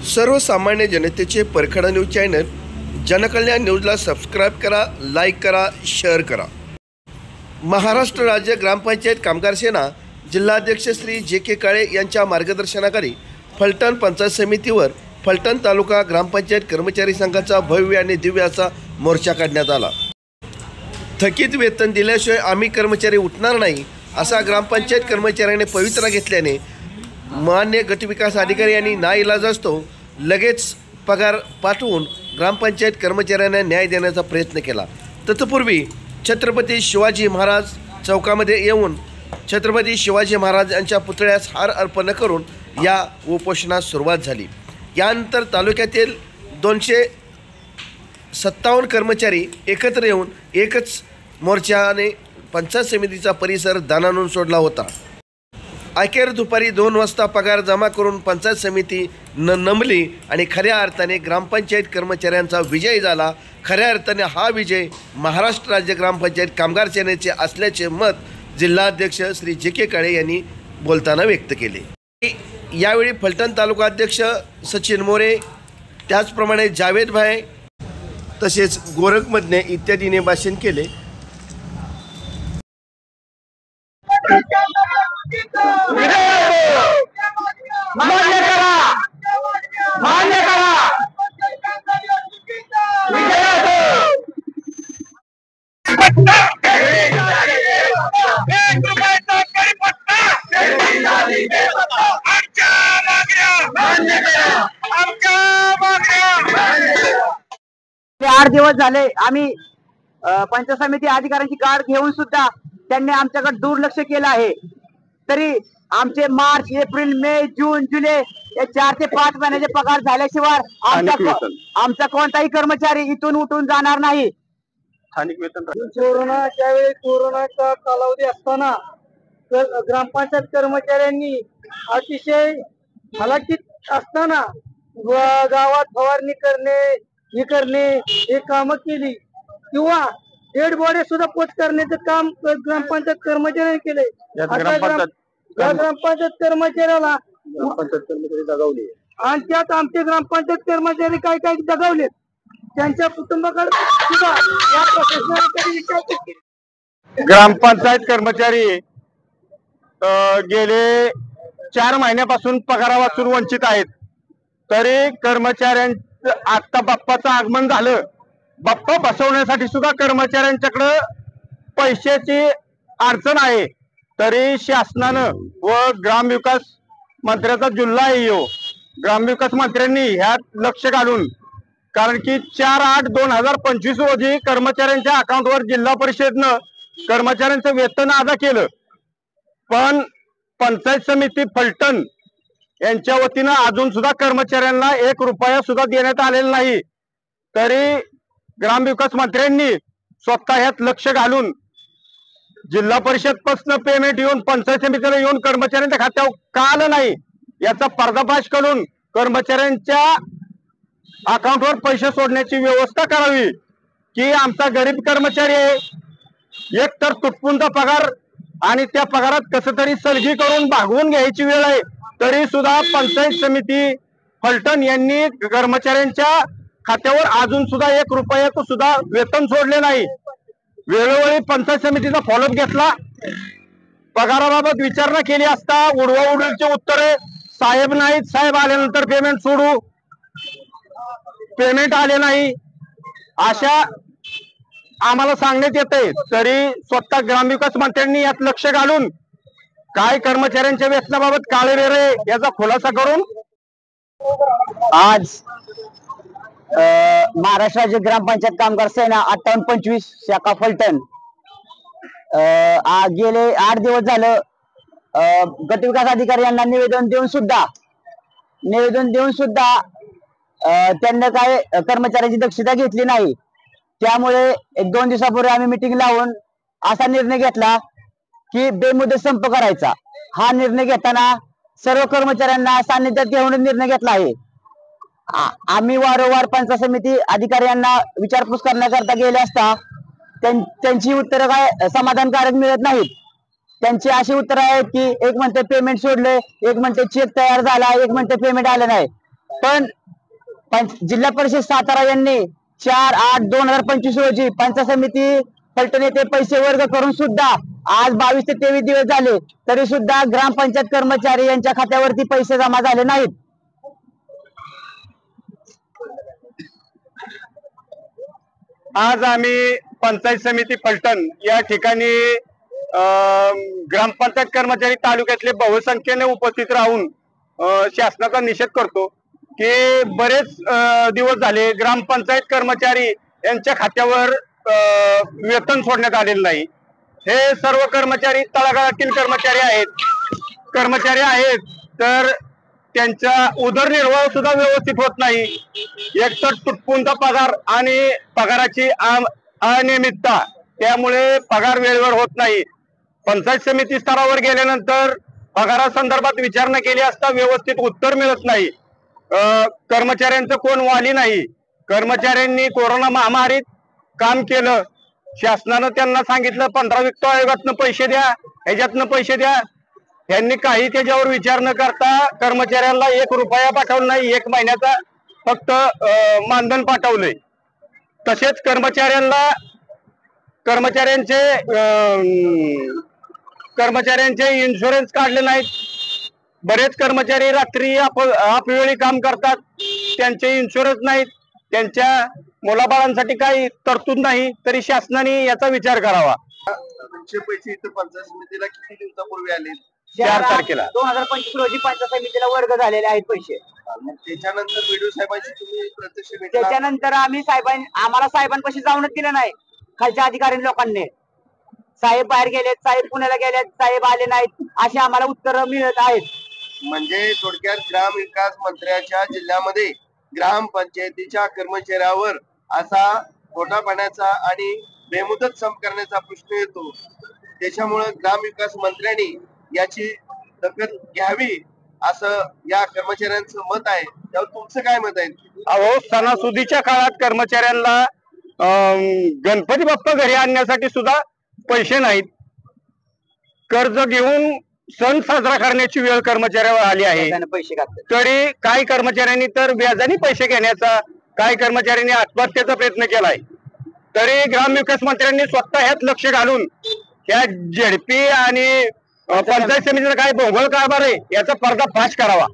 सर्वसामान्य जनतेचे परखडा news channel जनकल्याण न्यूजला सबस्क्राईब करा, लाईक करा, शेअर करा। महाराष्ट्र राज्य ग्रामपंचायत कामगार सेना जिल्हाध्यक्ष श्री जे.के. काळे यांच्या मार्गदर्शनाखाली फलटण पंचायत समितीवर फलटण तालुका ग्रामपंचायत कर्मचारी संघाचा भव्य आणि दिव्य असा मोर्चा काढण्यात आला। थकीत वेतन दिल्याशिवाय आम्ही कर्मचारी उठणार नाही असा ग्रामपंचायत कर्मचाऱ्याने पवित्रा घेतल्याने मान्य गटविकास अधिकारी यांनी नाईलाजास्तव लगेच पगार पाठवून ग्रामपंचायत कर्मचाऱ्यांना न्याय देण्याचा प्रयत्न केला। तत्पूर्वी छत्रपती शिवाजी महाराज चौकामध्ये येऊन छत्रपती शिवाजी महाराज यांच्या पुतळ्यास हार अर्पण करून या उपोषणास सुरुवात झाली। यानंतर तालुक्यातील 257 कर्मचारी एकत्र येऊन एकच मोर्चाने पंचायत समितीचा परिसर दाणानून सोडला होता। अखेर दुपारी 2 वाजता पगार जमा करून पंचायत समिती नमली आणि खऱ्या अर्थाने ग्रामपंचायत कर्मचाऱ्यांचा विजय झाला। खऱ्या अर्थाने हा विजय महाराष्ट्र राज्य ग्रामपंचायत कामगार सेनेचे असल्याचे मत जिल्हाध्यक्ष श्री जे.के. काळे यांनी बोलताना व्यक्त केले। यावेळी फलटण तालुका अध्यक्ष सचिन मोरे, त्याचप्रमाणे जावेद भाई तसेच गोरखमधने इत्यादीने भाषण केले। मान्य करा आठ दिवस झाले आम्ही पंचायत समिती अधिकाऱ्यांची गाठ घेऊन सुद्धा त्यांनी आमच्याकडे दुर्लक्ष केलं आहे। तरी आमचे मार्च, एप्रिल, मे, जून, जुलै या 4 ते 5 महिन्याचे पगार झाल्याशिवाय आमचा कोणताही कर्मचारी इथून उठून जाणार नाही। स्थानिक वेतन कोरोनाच्या वेळी कोरोनाचा कालावधी असताना ग्रामपंचायत कर्मचाऱ्यांनी अतिशय हलाखीत असताना गावात फवारणी करणे हे कामं केली किंवा डेड बॉडी सुद्धा पोच करण्याचं काम ग्रामपंचायत कर्मचाऱ्यांनी केले। ग्रामपंचायत कर्मचाऱ्याला जगवली आणि त्यात आमचे ग्रामपंचायत कर्मचारी काय जगवले त्यांच्या कुटुंबाकडे सुद्धा या प्रशासनाने कधी विचार केला। ग्रामपंचायत कर्मचारी गेले 4 महिन्यापासून पगारापासून वंचित आहेत। तरी कर्मचाऱ्यांचं आता बाप्पाचं आगमन झालं, बाप्पा बसवण्यासाठी सुद्धा कर्मचाऱ्यांच्याकडे पैशाची अडचण आहे। तरी शासनानं व ग्रामविकास मंत्र्याचा जुल्ला आहे, ग्रामविकास मंत्र्यांनी ह्यात लक्ष घालून, कारण की 4/8/2025 रोजी कर्मचाऱ्यांच्या अकाउंटवर जिल्हा परिषदेनं कर्मचाऱ्यांचं वेतन अदा केलं, पण पंचायत समिती फलटण यांच्या वतीनं अजून सुद्धा कर्मचाऱ्यांना 1 रुपया सुद्धा देण्यात आलेला नाही। तरी ग्रामविकास मंत्र्यांनी स्वतः ह्यात लक्ष घालून जिल्हा परिषद पासून पेमेंट येऊन पंचायत समितीला येऊन कर्मचाऱ्यांच्या खात्यावर का आलं नाही याचा पर्दाफाश करून कर्मचाऱ्यांच्या अकाउंटवर पैसे सोडण्याची व्यवस्था करावी। की आमचा गरीब कर्मचारी आहे, एकतर तुटपुंजा पगार आणि त्या पगारात कसं तरी सलगी करून भागवून घ्यायची वेळ आहे। तरी सुद्धा पंचायत समिती फलटण यांनी कर्मचाऱ्यांच्या खात्यावर अजून सुद्धा 1 रुपयाचं सुद्धा वेतन सोडले नाही। वेळोवेळी पंचायत समितीचा फॉलोअप घेतला, पगाराबाबत विचारणा केली असता उडवाउडवीचे उत्तरे साहेब नाहीत, साहेब आल्यानंतर पेमेंट सोडू, पेमेंट आले नाही अशा आम्हाला सांगण्यात येते। तरी स्वतः ग्रामविकास मंत्र्यांनी यात लक्ष घालून काय कर्मचाऱ्यांच्या वेतनाबाबत काळेबेरे याचा खुलासा करून आज महाराष्ट्र राज्य ग्रामपंचायत कामगार सेना 5825 शाखा फलटण गेले 8 दिवस झालं गटविकास अधिकारी यांना निवेदन देऊन सुद्धा त्यांना काय कर्मचाऱ्यांची दक्षता घेतली नाही। त्यामुळे 1-2 दिवसापूर्वी आम्ही मीटिंग लावून असा निर्णय घेतला की बेमुदत संप करायचा। हा निर्णय घेताना सर्व कर्मचाऱ्यांना सान्निध्यात घेऊन निर्णय घेतला आहे। आम्ही वारंवार पंचायत समिती अधिकाऱ्यांना विचारपूस करण्याकरता गेले असता त्यांची उत्तरं काय समाधानकारक मिळत नाहीत। त्यांची अशी उत्तर आहेत की एक म्हणते पेमेंट सोडले, एक म्हणते चेक तयार झाला, एक म्हणते पेमेंट आलं नाही। पण जिल्हा परिषद सातारा यांनी 4/8/2025 रोजी पंचायत समिती फलटण येथे पैसे वर्ग करून सुद्धा आज 22 ते 23 दिवस झाले तरी सुद्धा ग्रामपंचायत कर्मचारी यांच्या खात्यावरती पैसे जमा झाले नाहीत. आज आम्ही पंचायत समिती फलटण या ठिकाणी ग्रामपंचायत कर्मचारी तालुक्यातले बहुसंख्येने उपस्थित राहून शासनाचा निषेध करतो की बरेच दिवस झाले ग्रामपंचायत कर्मचारी यांच्या खात्यावर वेतन सोडण्यात आलेलं नाही. हे सर्व कर्मचारी तळागाळातील कर्मचारी आहेत तर त्यांचा उदरनिर्वाह सुद्धा व्यवस्थित होत नाही. एकतर तुटपुंजा पगार आणि पगाराची अनियमितता, त्यामुळे पगार वेळेवर होत नाही. पंचायत समिती स्तरावर गेल्यानंतर पगारासंदर्भात विचारणा केली असता व्यवस्थित उत्तर मिळत नाही. कर्मचाऱ्यांचं कोण वाली नाही. कर्मचाऱ्यांनी कोरोना महामारीत काम केलं. शासनानं त्यांना सांगितलं 15 वित्त आयोगातनं पैसे द्या, ह्याच्यातनं पैसे द्या. यांनी काही त्याच्यावर विचार न करता कर्मचाऱ्यांना 1 रुपया पाठवला नाही. 1 महिन्याचा फक्त मानधन पाठवलंय. तसेच कर्मचाऱ्यांचे इन्शुरन्स काढले नाहीत. बरेच कर्मचारी रात्री अपवेळी काम करतात, त्यांचे इन्शुरन्स नाहीत. त्यांच्या मुलाबाळांसाठी काही तरतूद नाही. तरी शासनाने याचा विचार करावा. तुमचे पैसे इथं पंचायत समितीला किती दिवसापूर्वी आले? 4 तारखेला 2025 रोजी पंचायत समितीला वर्ग झालेले आहेत पैसे. मग त्याच्यानंतर बीडीओ साहेबांशी तुम्ही प्रत्यक्ष भेटला? त्याच्यानंतर आम्ही आम्हाला साहेबांपाशी जाऊनच दिलं नाही. खालच्या अधिकारी लोकांनी साहेब बाहेर गेलेत, साहेब पुण्याला गेलेत, साहेब आले नाहीत अशी आम्हाला उत्तर मिळत आहेत. म्हणजे थोडक्यात ग्रामविकास मंत्र्याच्या जिल्ह्यामध्ये ग्रामपंचायतीच्या कर्मचाऱ्यावर असा खोटापणाचा आणि बेमुदत संप करण्याचा प्रश्न येतो. त्याच्यामुळे ग्रामविकास मंत्र्यांनी याची दखल घ्यावी असं या कर्मचाऱ्यांचं मत आहे. त्यावर तुमचं काय मत आहे? अहो, सणासुदीच्या काळात कर्मचाऱ्यांना गणपती बाप्पा घरी आणण्यासाठी सुद्धा पैसे नाहीत. कर्ज घेऊन सण साजरा करण्याची वेळ कर्मचाऱ्यावर आली आहे. पैसे तरी काही कर्मचाऱ्यांनी तर व्याजाने पैसे घेण्याचा, काही कर्मचाऱ्यांनी आत्महत्येचा प्रयत्न केलाय. तरी ग्रामविकास मंत्र्यांनी स्वतः ह्यात लक्ष घालून या झेडपी आणि पंचायत समितीचा काय भोंगळ कारभार आहे याचा पर्दाफाश करावा.